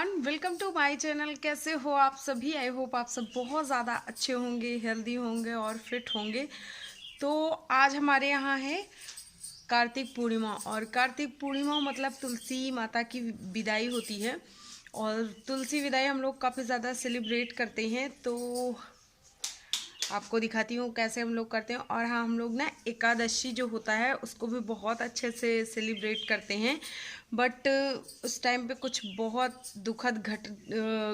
Everyone, welcome to my channel. कैसे हो आप सभी? आई होप आप सब बहुत ज़्यादा अच्छे होंगे, हेल्दी होंगे और फिट होंगे। तो आज हमारे यहाँ है कार्तिक पूर्णिमा, और कार्तिक पूर्णिमा मतलब तुलसी माता की विदाई होती है। और तुलसी विदाई हम लोग काफ़ी ज़्यादा सेलिब्रेट करते हैं, तो आपको दिखाती हूँ कैसे हम लोग करते हैं। और हाँ, हम लोग ना एकादशी जो होता है उसको भी बहुत अच्छे से सेलिब्रेट करते हैं। बट उस टाइम पे कुछ बहुत दुखद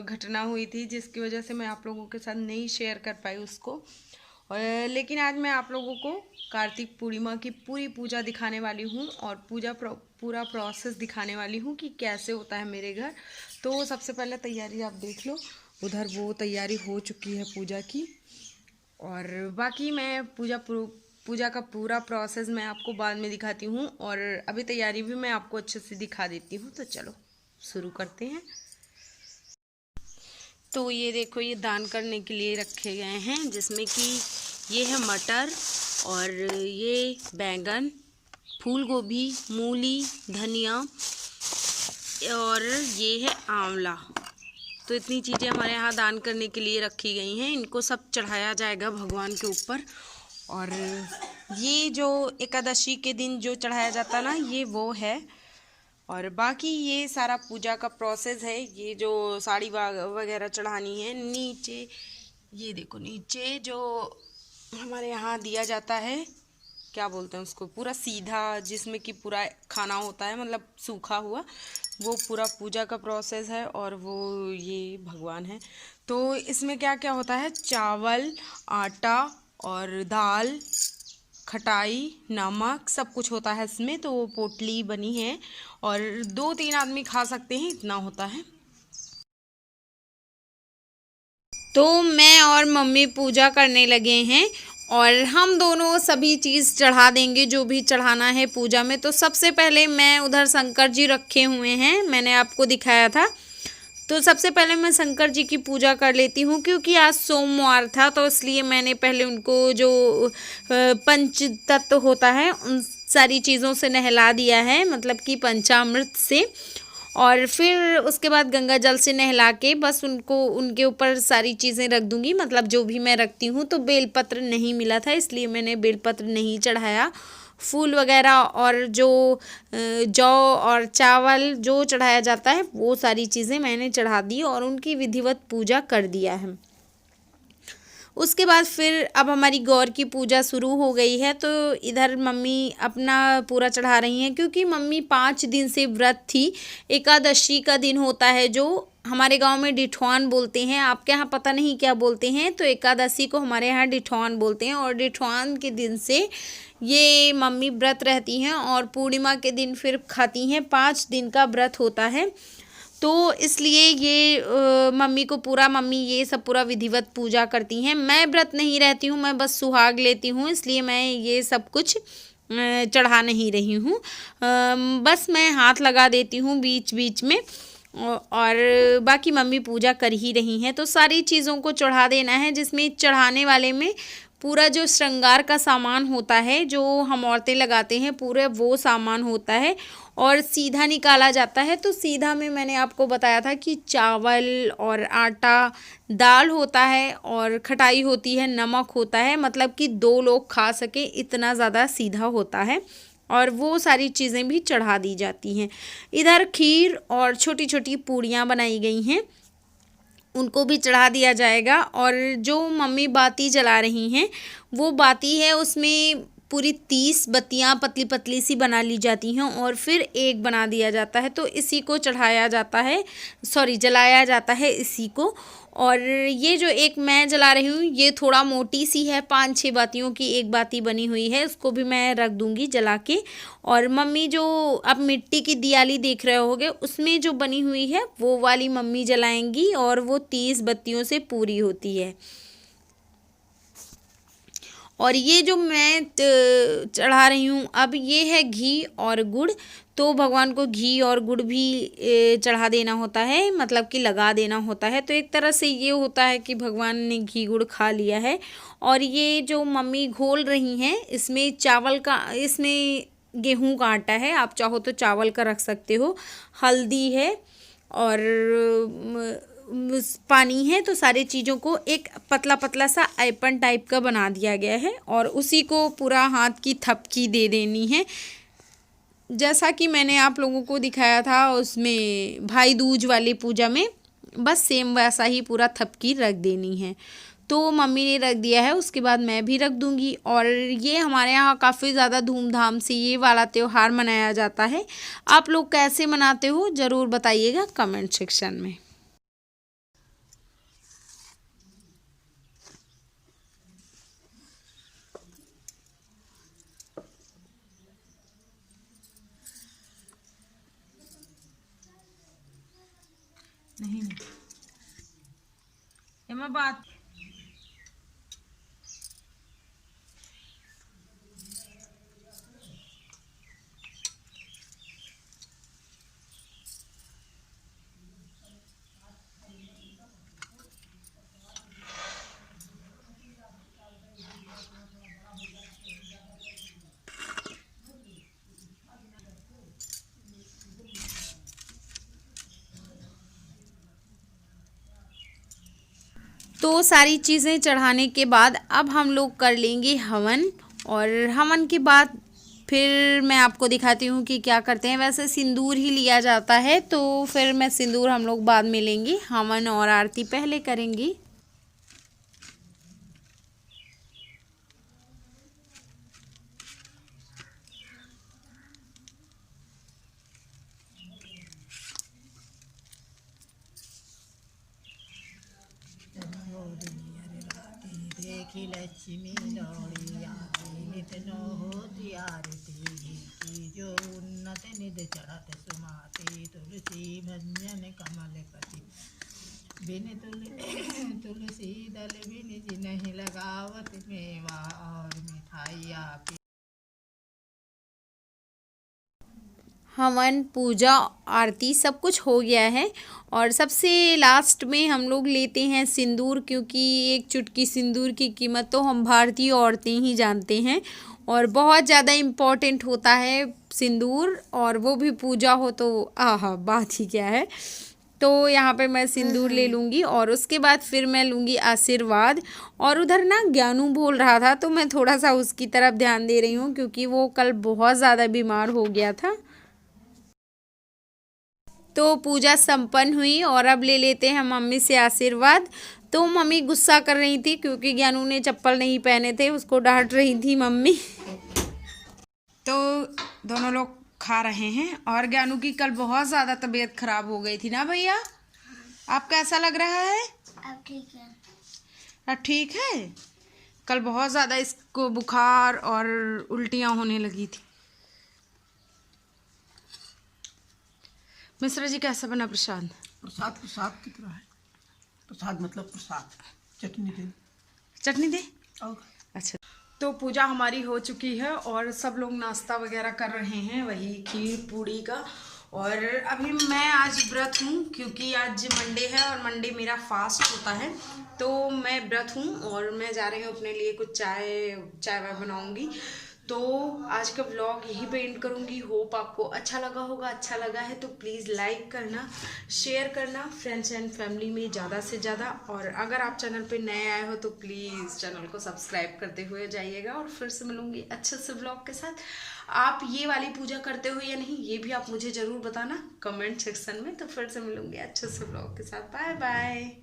घटना हुई थी, जिसकी वजह से मैं आप लोगों के साथ नहीं शेयर कर पाई उसको। और लेकिन आज मैं आप लोगों को कार्तिक पूर्णिमा की पूरी पूजा दिखाने वाली हूँ और पूरा प्रोसेस दिखाने वाली हूँ कि कैसे होता है मेरे घर। तो सबसे पहले तैयारी आप देख लो, उधर वो तैयारी हो चुकी है पूजा की। और बाकी मैं पूजा का पूरा प्रोसेस मैं आपको बाद में दिखाती हूँ, और अभी तैयारी भी मैं आपको अच्छे से दिखा देती हूँ। तो चलो शुरू करते हैं। तो ये देखो, ये दान करने के लिए रखे गए हैं, जिसमें कि ये है मटर, और ये बैंगन, फूल गोभी, मूली, धनिया, और ये है आंवला। तो इतनी चीज़ें हमारे यहाँ दान करने के लिए रखी गई हैं। इनको सब चढ़ाया जाएगा भगवान के ऊपर। और ये जो एकादशी के दिन जो चढ़ाया जाता है ना, ये वो है। और बाकी ये सारा पूजा का प्रोसेस है। ये जो साड़ी वगैरह चढ़ानी है, नीचे ये देखो, नीचे जो हमारे यहाँ दिया जाता है, क्या बोलते हैं उसको, पूरा सीधा, जिसमें कि पूरा खाना होता है, मतलब सूखा हुआ, वो पूरा पूजा का प्रोसेस है। और वो ये भगवान है। तो इसमें क्या क्या होता है, चावल, आटा और दाल, खटाई, नमक, सब कुछ होता है इसमें। तो वो पोटली बनी है और 2-3 आदमी खा सकते हैं, इतना होता है। तो मैं और मम्मी पूजा करने लगे हैं, और हम दोनों सभी चीज़ चढ़ा देंगे जो भी चढ़ाना है पूजा में। तो सबसे पहले मैं उधर शंकर जी रखे हुए हैं, मैंने आपको दिखाया था। तो सबसे पहले मैं शंकर जी की पूजा कर लेती हूँ, क्योंकि आज सोमवार था, तो इसलिए मैंने पहले उनको जो पंच तत्व होता है उन सारी चीज़ों से नहला दिया है, मतलब कि पंचामृत से। और फिर उसके बाद गंगा जल से नहला के बस उनको उनके ऊपर सारी चीज़ें रख दूँगी, मतलब जो भी मैं रखती हूँ। तो बेलपत्र नहीं मिला था, इसलिए मैंने बेलपत्र नहीं चढ़ाया। फूल वगैरह और जो जौ और चावल जो चढ़ाया जाता है, वो सारी चीज़ें मैंने चढ़ा दी और उनकी विधिवत पूजा कर दिया है। उसके बाद फिर अब हमारी गौर की पूजा शुरू हो गई है। तो इधर मम्मी अपना पूरा चढ़ा रही हैं, क्योंकि मम्मी 5 दिन से व्रत थी। एकादशी का दिन होता है, जो हमारे गांव में डिठौन बोलते हैं, आपके यहाँ पता नहीं क्या बोलते हैं। तो एकादशी को हमारे यहाँ डिठौन बोलते हैं, और डिठौन के दिन से ये मम्मी व्रत रहती हैं, और पूर्णिमा के दिन फिर खाती हैं। 5 दिन का व्रत होता है। तो इसलिए ये मम्मी ये सब पूरा विधिवत पूजा करती हैं। मैं व्रत नहीं रहती हूँ, मैं बस सुहाग लेती हूँ, इसलिए मैं ये सब कुछ चढ़ा नहीं रही हूँ। बस मैं हाथ लगा देती हूँ बीच बीच में, और बाकी मम्मी पूजा कर ही रही हैं। तो सारी चीज़ों को चढ़ा देना है, जिसमें चढ़ाने वाले में पूरा जो श्रृंगार का सामान होता है, जो हम औरतें लगाते हैं, पूरे वो सामान होता है और सीधा निकाला जाता है। तो सीधा में मैंने आपको बताया था कि चावल और आटा, दाल होता है, और खटाई होती है, नमक होता है, मतलब कि 2 लोग खा सके इतना ज़्यादा सीधा होता है। और वो सारी चीज़ें भी चढ़ा दी जाती हैं। इधर खीर और छोटी छोटी पूड़ियाँ बनाई गई हैं, उनको भी चढ़ा दिया जाएगा। और जो मम्मी बाती जला रही हैं, वो बाती है, उसमें पूरी 30 बत्तियाँ पतली पतली सी बना ली जाती हैं, और फिर एक बना दिया जाता है। तो इसी को चढ़ाया जाता है, जलाया जाता है इसी को। और ये जो एक मैं जला रही हूँ, ये थोड़ा मोटी सी है, 5-6 बातियों की एक बाती बनी हुई है, उसको भी मैं रख दूँगी जला के। और मम्मी जो आप मिट्टी की दियाली देख रहे होगे, उसमें जो बनी हुई है वो वाली मम्मी जलाएंगी, और वो 30 बत्तियों से पूरी होती है। और ये जो मैं चढ़ा रही हूँ अब, ये है घी और गुड़। तो भगवान को घी और गुड़ भी चढ़ा देना होता है, मतलब कि लगा देना होता है। तो एक तरह से ये होता है कि भगवान ने घी गुड़ खा लिया है। और ये जो मम्मी घोल रही हैं, इसमें गेहूं का आटा है, आप चाहो तो चावल का रख सकते हो, हल्दी है, और पानी है, तो सारी चीज़ों को एक पतला पतला सा ऐपन टाइप का बना दिया गया है और उसी को पूरा हाथ की थपकी दे देनी है, जैसा कि मैंने आप लोगों को दिखाया था उसमें भाई दूज वाली पूजा में। बस सेम वैसा ही पूरा थपकी रख देनी है। तो मम्मी ने रख दिया है, उसके बाद मैं भी रख दूंगी। और ये हमारे यहाँ काफ़ी ज़्यादा धूमधाम से ये वाला त्यौहार मनाया जाता है। आप लोग कैसे मनाते हो ज़रूर बताइएगा कमेंट सेक्शन में। नहीं मैं बात तो सारी चीज़ें चढ़ाने के बाद अब हम लोग कर लेंगे हवन। और हवन के बाद फिर मैं आपको दिखाती हूँ कि क्या करते हैं। वैसे सिंदूर ही लिया जाता है, तो फिर मैं सिंदूर हम लोग बाद में लेंगे, हवन और आरती पहले करेंगे। देखी लक्ष्मी लौड़ी आती नित नो होती आरती की जो उन्नत निध चढ़त सुमाती तुलसी भंजन कमल पति बिन तुलसी दल बिन जिन्हि लगावत मेवा और मिठाई आपी। हवन पूजा आरती सब कुछ हो गया है और सबसे लास्ट में हम लोग लेते हैं सिंदूर, क्योंकि एक चुटकी सिंदूर की कीमत तो हम भारतीय औरतें ही जानते हैं और बहुत ज़्यादा इम्पोर्टेंट होता है सिंदूर, और वो भी पूजा हो तो आहा बात ही क्या है। तो यहाँ पे मैं सिंदूर ले लूँगी और उसके बाद फिर मैं लूँगी आशीर्वाद। और उधर ना ज्ञानू बोल रहा था तो मैं थोड़ा सा उसकी तरफ ध्यान दे रही हूँ, क्योंकि वो कल बहुत ज़्यादा बीमार हो गया था। तो पूजा संपन्न हुई और अब ले लेते हैं मम्मी से आशीर्वाद। तो मम्मी गुस्सा कर रही थी क्योंकि ज्ञानू ने चप्पल नहीं पहने थे, उसको डांट रही थी मम्मी। तो दोनों लोग खा रहे हैं और ज्ञानू की कल बहुत ज़्यादा तबीयत खराब हो गई थी ना भैया। आप कैसा लग रहा है? अब ठीक है। अब ठीक है। कल बहुत ज़्यादा इसको बुखार और उल्टियाँ होने लगी थी। मिश्रा जी कैसा बना प्रसाद? प्रसाद प्रसाद की तरह है। प्रसाद मतलब प्रसाद। चटनी दे। चटनी दे? और अच्छा। तो पूजा हमारी हो चुकी है और सब लोग नाश्ता वगैरह कर रहे हैं, वही खीर पूड़ी का। और अभी मैं आज व्रत हूँ क्योंकि आज मंडे है और मंडे मेरा फास्ट होता है, तो मैं व्रत हूँ और मैं जा रही हूँ अपने लिए कुछ चाय वाय बनाऊँगी। तो आज का व्लॉग यहीं पे एंड करूँगी। होप आपको अच्छा लगा होगा। अच्छा लगा है तो प्लीज़ लाइक करना, शेयर करना फ्रेंड्स एंड फैमिली में ज़्यादा से ज़्यादा। और अगर आप चैनल पे नए आए हो तो प्लीज़ चैनल को सब्सक्राइब करते हुए जाइएगा। और फिर से मिलूँगी अच्छे से व्लॉग के साथ। आप ये वाली पूजा करते हो या नहीं ये भी आप मुझे ज़रूर बताना कमेंट सेक्शन में। तो फिर से मिलूँगी अच्छे से व्लॉग के साथ। Bye bye.